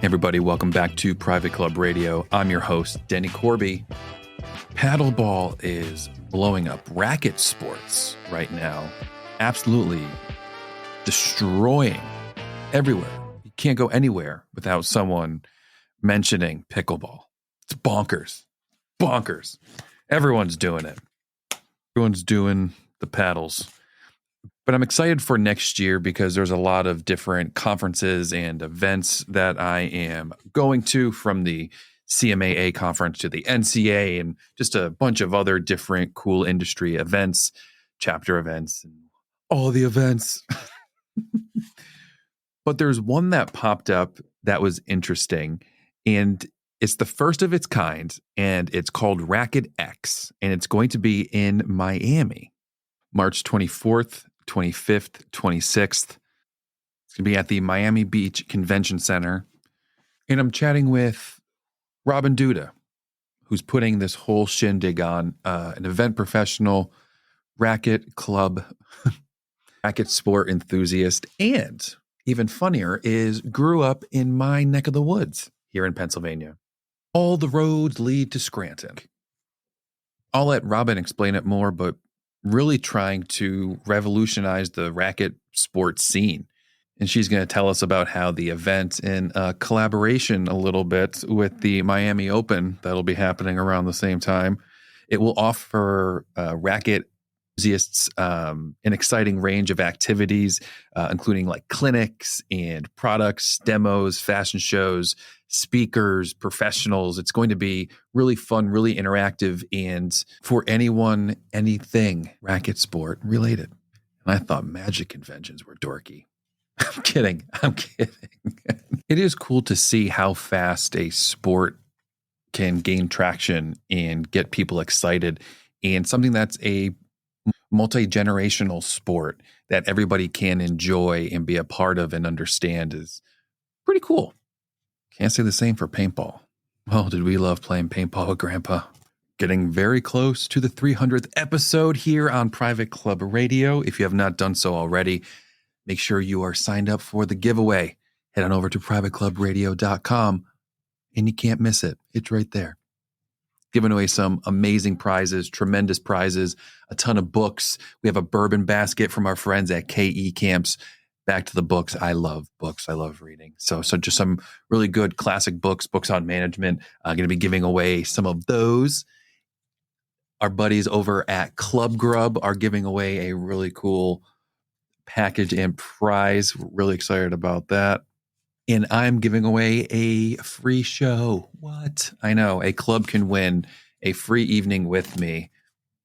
Everybody, welcome back to Private Club Radio. I'm your host, Denny Corby. Paddleball is blowing up. Racket sports right now, absolutely destroying everywhere. You can't go anywhere without someone mentioning pickleball. It's bonkers. Bonkers. Everyone's doing it. Everyone's doing the paddles. But I'm excited for next year because there's a lot of different conferences and events that I am going to, from the CMAA conference to the NCA and just a bunch of other different cool industry events, chapter events, and all the events. But there's one that popped up that was interesting, and it's the first of its kind, and it's called Racket X, and it's going to be in Miami, March 24th, 25th, 26th. It's going to be at the Miami Beach Convention Center. And I'm chatting with Robyn Duda, who's putting this whole shindig on, an event professional, racket club, racket sport enthusiast, and even funnier is grew up in my neck of the woods here in Pennsylvania. All the roads lead to Scranton. I'll let Robyn explain it more, but really trying to revolutionize the racket sports scene. And she's going to tell us about how the event, in collaboration a little bit with the Miami Open that'll be happening around the same time, it will offer racket enthusiasts an exciting range of activities, including like clinics and products, demos, fashion shows, speakers, professionals. It's going to be really fun, really interactive, and for anyone, anything racket sport related. And I thought magic conventions were dorky. I'm kidding. It is cool to see how fast a sport can gain traction and get people excited, and something that's a multi-generational sport that everybody can enjoy and be a part of and understand is pretty cool. Can't say the same for paintball. Oh, did we love playing paintball with Grandpa? Getting very close to the 300th episode here on Private Club Radio. If you have not done so already, make sure you are signed up for the giveaway. Head on over to privateclubradio.com and you can't miss it. It's right there. Giving away some amazing prizes, tremendous prizes, a ton of books. We have a bourbon basket from our friends at KE Camps. Back to the books. I love books. I love reading. So just some really good classic books on management. I'm going to be giving away some of those. Our buddies over at Club Grub are giving away a really cool package and prize. We're really excited about that. And I'm giving away a free show. What? I know. A club can win a free evening with me.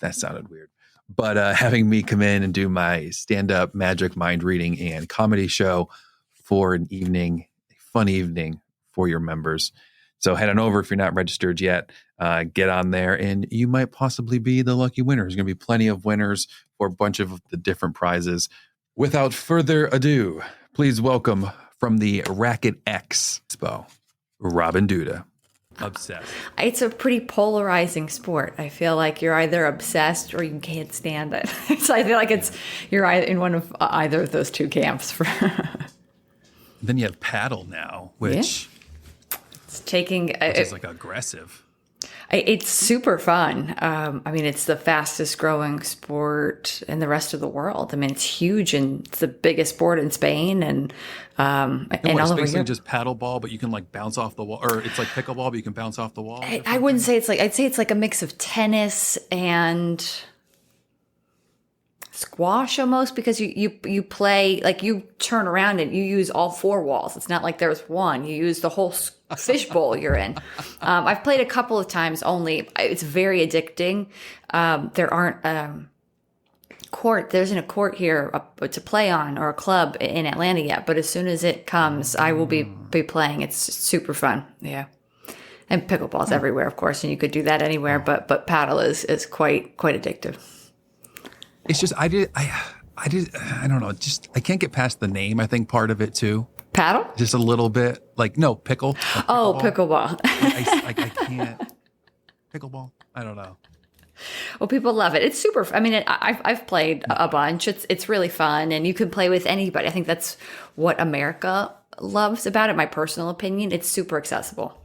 That sounded weird. But having me come in and do my stand-up magic mind reading and comedy show for an evening, a fun evening for your members. So head on over if you're not registered yet. Get on there, and you might possibly be the lucky winner. There's going to be plenty of winners for a bunch of the different prizes. Without further ado, please welcome from the Racket X Expo, Robyn Duda. Obsessed. It's a pretty polarizing sport. I feel like you're either obsessed or you can't stand it. So I feel like you're either in one of either of those two camps. Then you have paddle now, which it's taking. It's like aggressive. It's super fun. I mean, it's the fastest growing sport in the rest of the world. I mean, it's huge, and it's the biggest sport in Spain, and all it's over basically Europe. just paddleball, but you can like bounce off the wall, or it's like pickleball, but you can bounce off the wall. I wouldn't say it's like. I'd say it's like a mix of tennis and squash almost, because you play, like, you turn around and you use all four walls. It's not like there's one. You use the whole fishbowl you're in. I've played a couple of times only. It's very addicting. There aren't there isn't a court here to play on, or a club in Atlanta yet, but as soon as it comes, I will be playing. It's super fun. Yeah. And pickleball's everywhere, of course, and you could do that anywhere, but paddle is quite addictive. It's just I don't know. Just I can't get past the name. I think part of it too. Paddle? Just a little bit. Like no pickle. Like pickleball. Oh, pickleball. I can't. Pickleball. I don't know. Well, people love it. It's super. I mean, I've played a bunch. It's really fun, and you can play with anybody. I think that's what America loves about it, my personal opinion, it's super accessible.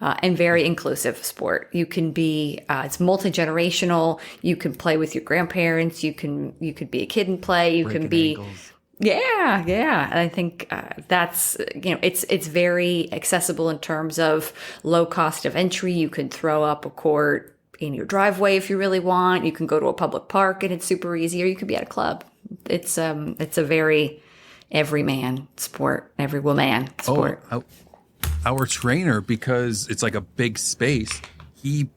And very inclusive sport. You can be, it's multi-generational. You can play with your grandparents. You could be a kid and play. You can be, ankles. yeah. And I think that's, it's very accessible in terms of low cost of entry. You can throw up a court in your driveway if you really want. You can go to a public park and it's super easy, or you could be at a club. It's a very everyman sport, every woman sport. Our trainer, because it's like a big space, he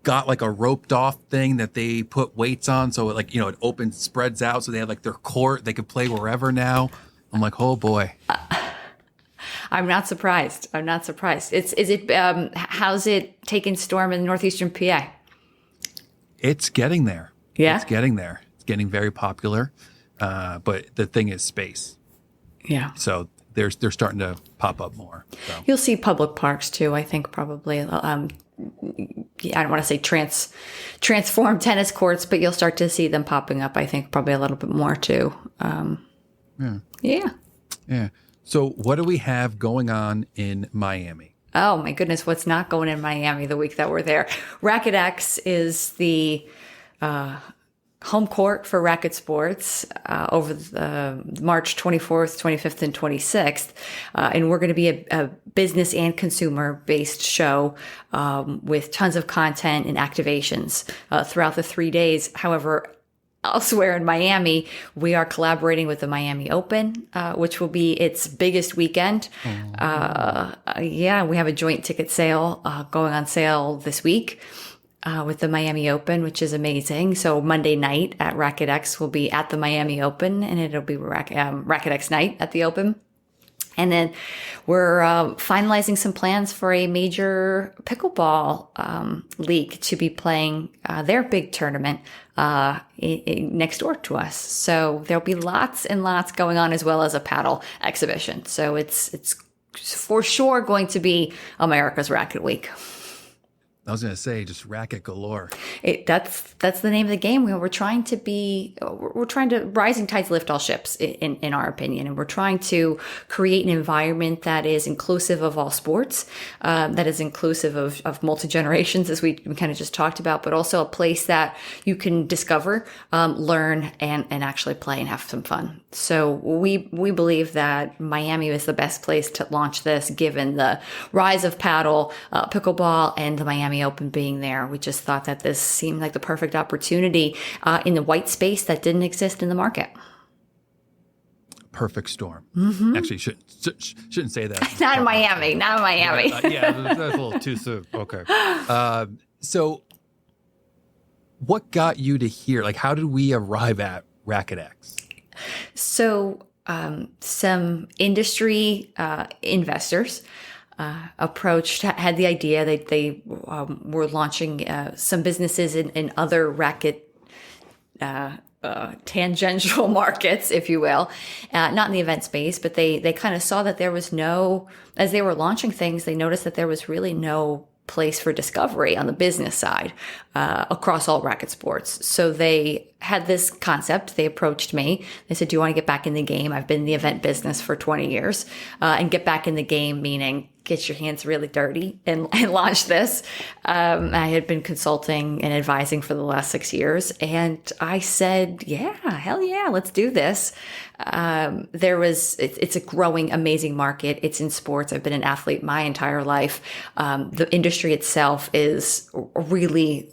got like a roped off thing that they put weights on. So it it opens, spreads out. So they have like their court. They could play wherever now. I'm like, oh boy. I'm not surprised. How's it taking storm in northeastern PA? It's getting there. Yeah. It's getting there. It's getting very popular. But the thing is space. Yeah. So they're starting to pop up more. So. You'll see public parks too, I think, probably. I don't want to say transform tennis courts, but you'll start to see them popping up, I think, probably a little bit more too. Yeah. So what do we have going on in Miami? Oh my goodness, what's not going in Miami the week that we're there? Racket X is the home court for racket sports over the March 24th, 25th, and 26th. And we're going to be a business and consumer-based show with tons of content and activations throughout the 3 days. However, elsewhere in Miami, we are collaborating with the Miami Open, which will be its biggest weekend. We have a joint ticket sale going on sale this week. With the Miami Open, which is amazing. So Monday night at Racket X will be at the Miami Open, and it'll be Racket X night at the Open. And then we're finalizing some plans for a major pickleball league to be playing their big tournament next door to us. So there'll be lots and lots going on, as well as a paddle exhibition. So it's for sure going to be America's Racket Week. I was going to say, just racket galore. That's the name of the game. We're trying to rising tides lift all ships, in our opinion, and we're trying to create an environment that is inclusive of all sports, that is inclusive of multi generations, as we kind of just talked about, but also a place that you can discover, learn, and actually play and have some fun. So we believe that Miami is the best place to launch this, given the rise of paddle, pickleball, and the Miami Open being there. We just thought that this seemed like the perfect opportunity in the white space that didn't exist in the market. Perfect storm. Mm-hmm. Actually, shouldn't say that. Not in Miami. That's a little too soon. Okay. So what got you to here? Like, how did we arrive at Racket X? So some industry investors had the idea that they were launching some businesses in other racket tangential markets, if you will, not in the event space, but they kind of saw that there was as they were launching things, they noticed that there was really no place for discovery on the business side across all racket sports. So they had this concept. They approached me. They said, do you want to get back in the game? I've been in the event business for 20 years. And get back in the game, meaning get your hands really dirty and launch this. I had been consulting and advising for the last 6 years. And I said, yeah, hell yeah, let's do this. It's a growing, amazing market. It's in sports. I've been an athlete my entire life. The industry itself is really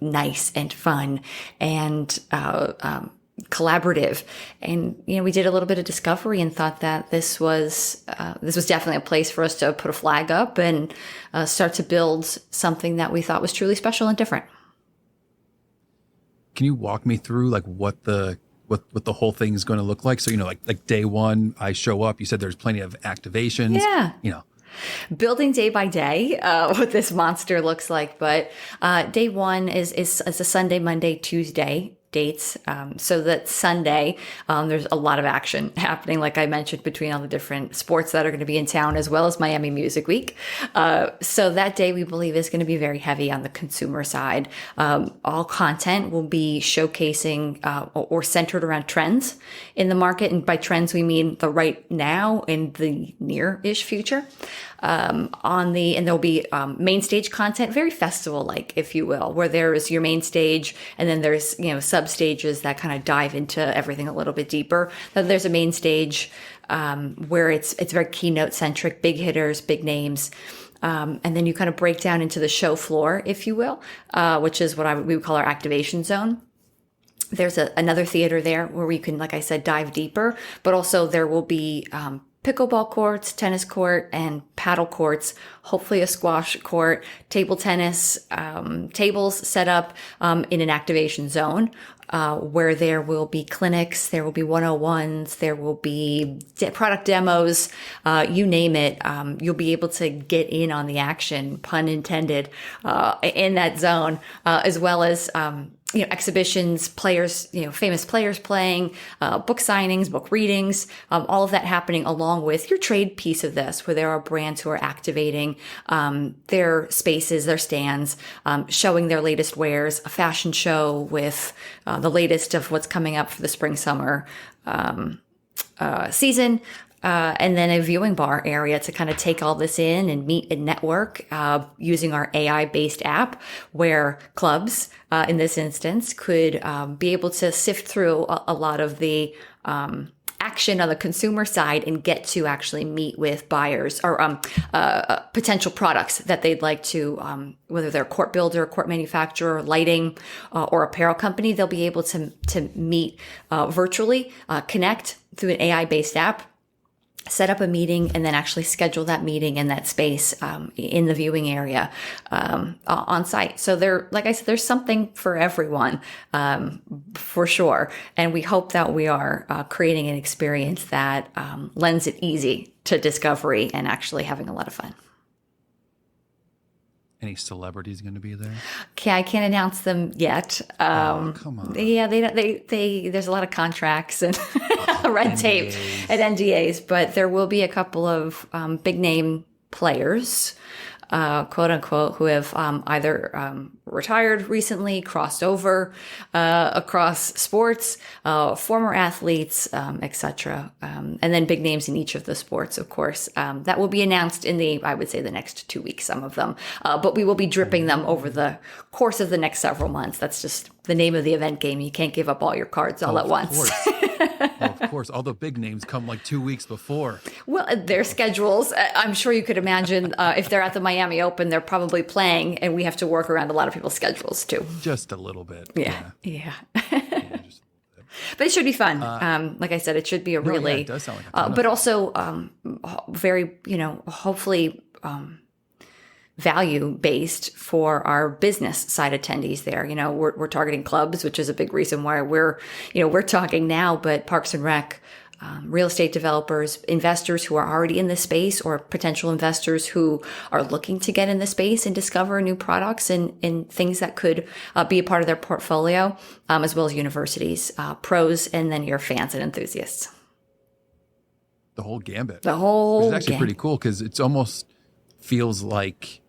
nice and fun and collaborative. And, we did a little bit of discovery and thought that this was definitely a place for us to put a flag up and start to build something that we thought was truly special and different. Can you walk me through like what the whole thing is going to look like? So, like day one, I show up, you said there's plenty of activations. Yeah. Building day by day what this monster looks like. But day one is a Sunday, Monday, Tuesday dates. So that Sunday, there's a lot of action happening, like I mentioned, between all the different sports that are going to be in town, as well as Miami Music Week. So that day we believe is going to be very heavy on the consumer side. All content will be showcasing or centered around trends in the market. And by trends, we mean the right now and the near-ish future. And there'll be main stage content, very festival-like, if you will, where there's your main stage and then there's, sub stages that kind of dive into everything a little bit deeper. Then there's a main stage where it's very keynote centric, big hitters, big names. And then you kind of break down into the show floor, if you will, which is what we would call our activation zone. There's another theater there where we can, like I said, dive deeper, but also there will be pickleball courts, tennis court, and paddle courts, hopefully a squash court, table tennis, tables set up in an activation zone where there will be clinics, there will be 101s, there will be product demos, you name it. You'll be able to get in on the action, pun intended, in that zone, as well as exhibitions, players, famous players playing, book signings, book readings, all of that happening along with your trade piece of this, where there are brands who are activating their spaces, their stands, showing their latest wares, a fashion show with the latest of what's coming up for the spring, summer season. And then a viewing bar area to kind of take all this in and meet and network using our AI-based app, where clubs, in this instance, could be able to sift through a lot of the action on the consumer side and get to actually meet with buyers or potential products that they'd like to, whether they're a court builder, court manufacturer, lighting, or apparel company. They'll be able to meet virtually, connect through an AI-based app, set up a meeting, and then actually schedule that meeting in that space in the viewing area on site. So like I said, there's something for everyone for sure. And we hope that we are creating an experience that lends it easy to discovery and actually having a lot of fun. Any celebrities going to be there? Okay, I can't announce them yet. Come on. Yeah, they there's a lot of contracts and red tape and NDAs, but there will be a couple of big name players, quote unquote, who have either retired recently, crossed over across sports, former athletes, etc. And then big names in each of the sports, of course. That will be announced in I would say, the next 2 weeks, some of them. But we will be dripping them over the course of the next several months. That's just the name of the event game. You can't give up all your cards all at once. Of course, all the big names come like 2 weeks before. Well, their schedules, I'm sure you could imagine if they're at the Miami Open, they're probably playing, and we have to work around a lot of people's schedules too. Just a little bit. Yeah. But it should be fun. Like I said, it should be it does sound like but also very, hopefully value based for our business side attendees there. We're targeting clubs, which is a big reason why we're talking now, but Parks and Rec, real estate developers, investors who are already in this space, or potential investors who are looking to get in the space and discover new products and things that could be a part of their portfolio, as well as universities, pros, and then your fans and enthusiasts. The whole gambit. Which is actually pretty cool, because it's almost feels like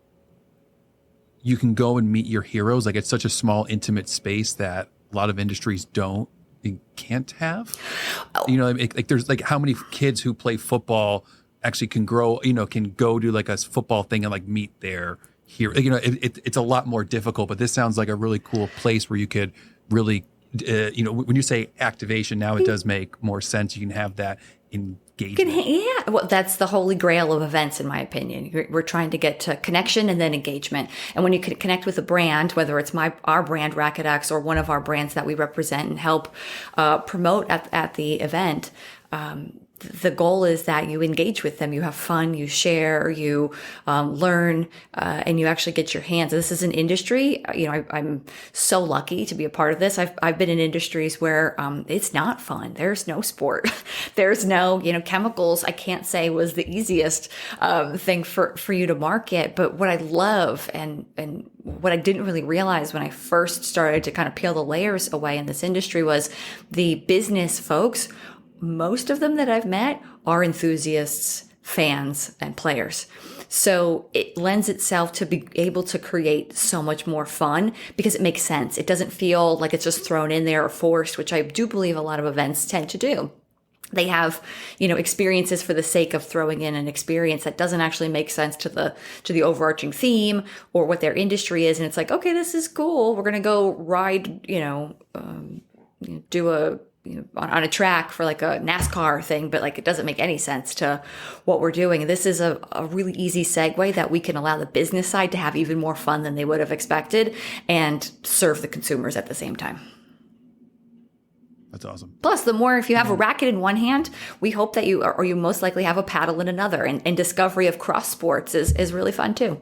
you can go and meet your heroes. Like, it's such a small, intimate space that a lot of industries can't have. Like there's like how many kids who play football actually can grow, can go do like a football thing and like meet their hero. It's a lot more difficult, but this sounds like a really cool place where you could really, when you say activation now, it does make more sense. You can have that engagement. Yeah, well, that's the holy grail of events, in my opinion. We're trying to get to connection and then engagement. And when you can connect with a brand, whether it's our brand, Racket X, or one of our brands that we represent and help promote at the event, the goal is that you engage with them, you have fun, you share, you learn, and you actually get your hands. This is an industry, I'm so lucky to be a part of this. I've been in industries where it's not fun. There's no sport. There's no, chemicals. I can't say was the easiest thing for you to market. But what I love and what I didn't really realize when I first started to kind of peel the layers away in this industry was the business folks. Most of them that I've met are enthusiasts, fans, and players. So it lends itself to be able to create so much more fun because it makes sense. It doesn't feel like it's just thrown in there or forced, which I do believe a lot of events tend to do. They have, experiences for the sake of throwing in an experience that doesn't actually make sense to the overarching theme or what their industry is. And it's like, okay, this is cool. We're going to go ride, do a, on a track for like a NASCAR thing, but like it doesn't make any sense to what we're doing. And this is a really easy segue that we can allow the business side to have even more fun than they would have expected and serve the consumers at the same time. That's awesome. Plus, the more, if you have a racket in one hand, we hope that you most likely have a paddle in another. And discovery of cross sports is really fun too.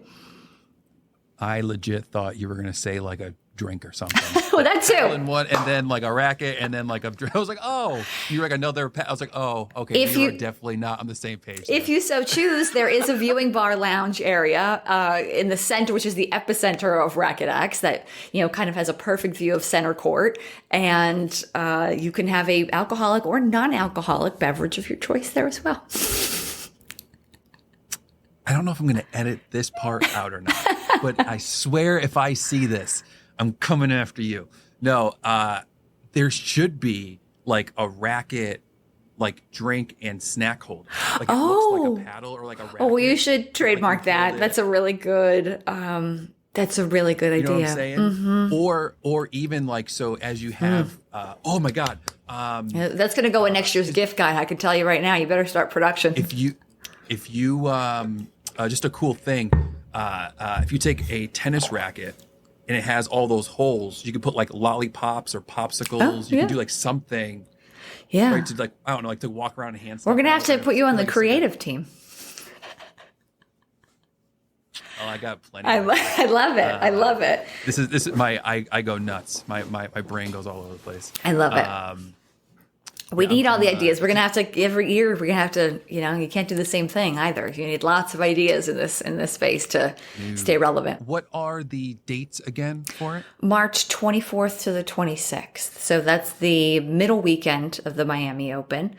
I legit thought you were going to say like a drink or something. Well, that too. And then like a racket, and then like a drink. I was like, oh, you're like another. I was like, oh, okay. You are definitely not on the same page. If you so choose, there is a viewing bar lounge area in the center, which is the epicenter of Racket X, that kind of has a perfect view of center court, and you can have a alcoholic or non-alcoholic beverage of your choice there as well. I don't know if I'm going to edit this part out or not, but I swear if I see this, I'm coming after you. No, there should be like a racket, like drink and snack holder. Like it looks like a paddle or like a racket. Oh, well, you should trademark that. That's a really good. That's a really good idea. You know what I'm saying? Mm-hmm. Or even like, so as you have. Oh my God. That's going to go in next year's gift guide. I can tell you right now. You better start production. If you just a cool thing. If you take a tennis racket and it has all those holes, you can put like lollipops or popsicles. You can do like something. Yeah. Right, to like, I don't know, like to walk around and hand stuff. We're going to have to put you on the creative team. Oh, I got plenty. I love it. I love it. This is my, I go nuts. My brain goes all over the place. I love it. We need all the ideas. We're going to have to, every year, we're going to have to, you can't do the same thing either. You need lots of ideas in this space to stay relevant. What are the dates again for it? March 24th to the 26th. So that's the middle weekend of the Miami Open,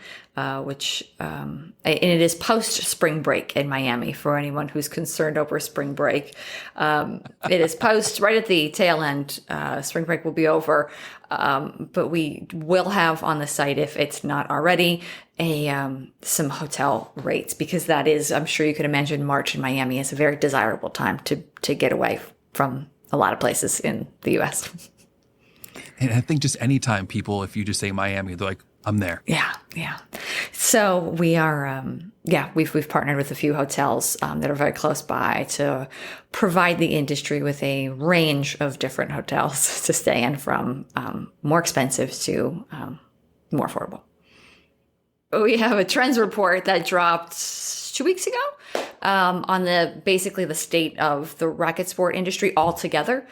which, and it is post spring break in Miami for anyone who's concerned over spring break. It is post right at the tail end. Spring break will be over. But we will have on the site, if it's not already, some hotel rates, because that is, I'm sure you can imagine, March in Miami is a very desirable time to get away from a lot of places in the U.S. And I think just anytime people, if you just say Miami, they're like, I'm there. Yeah. So we are, we've partnered with a few hotels that are very close by to provide the industry with a range of different hotels to stay in, from more expensive to more affordable. We have a trends report that dropped 2 weeks ago on basically the state of the racket sport industry altogether,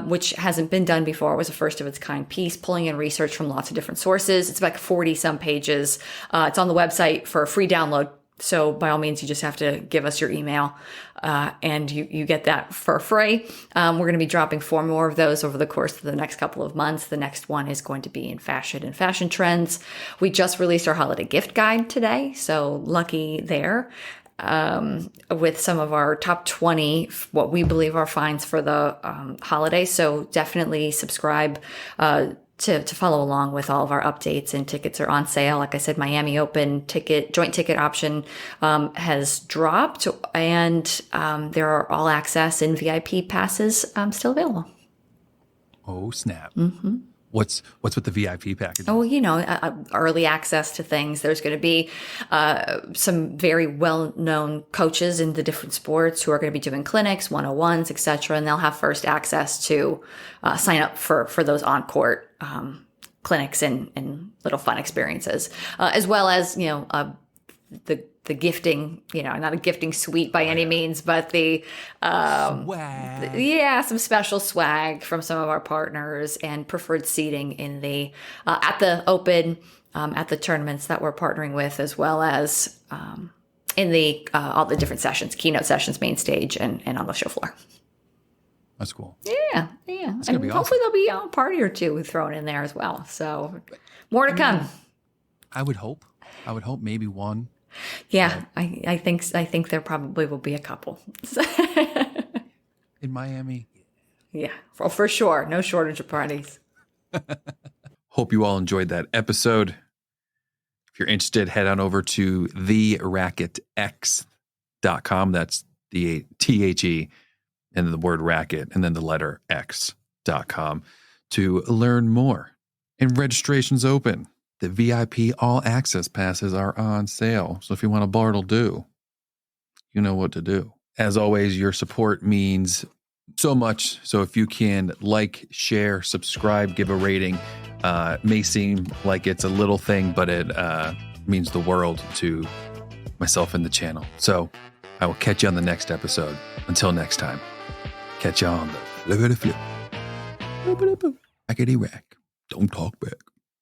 which hasn't been done before. It was a first of its kind piece, pulling in research from lots of different sources. It's like 40 some pages. It's on the website for a free download. So by all means, you just have to give us your email and you get that for free. We're going to be dropping 4 more of those over the course of the next couple of months. The next one is going to be in fashion and fashion trends. We just released our holiday gift guide today, so lucky there, with some of our top 20, what we believe are finds for the holiday. So definitely subscribe to follow along with all of our updates, and tickets are on sale. Like I said, Miami Open joint ticket option has dropped, and there are all access and VIP passes still available. Oh, snap. Mm-hmm. What's with the VIP package? Oh, early access to things. There's going to be some very well-known coaches in the different sports who are going to be doing clinics, 101s, etc., and they'll have first access to sign up for those on-court clinics and little fun experiences, as well as the gifting, not a gifting suite by any means, but the swag. Some special swag from some of our partners and preferred seating in the at the Open, at the tournaments that we're partnering with, as well as in the all the different sessions, keynote sessions, main stage, and on the show floor. That's cool. Yeah. It's gonna be hopefully awesome. there'll be a party or two thrown in there as well. So more to come. I would hope maybe one. Yeah, I think there probably will be a couple. In Miami. Yeah, for sure. No shortage of parties. Hope you all enjoyed that episode. If you're interested, head on over to theRacketX.com. That's the THE and then the word racket and then the letter X.com to learn more. And registration's open. The VIP all access passes are on sale. So if you want a bartle do, you know what to do. As always, your support means so much. So if you can like, share, subscribe, give a rating, may seem like it's a little thing, but it means the world to myself and the channel. So I will catch you on the next episode. Until next time, catch you on the flip. Rackety rack. Don't talk back.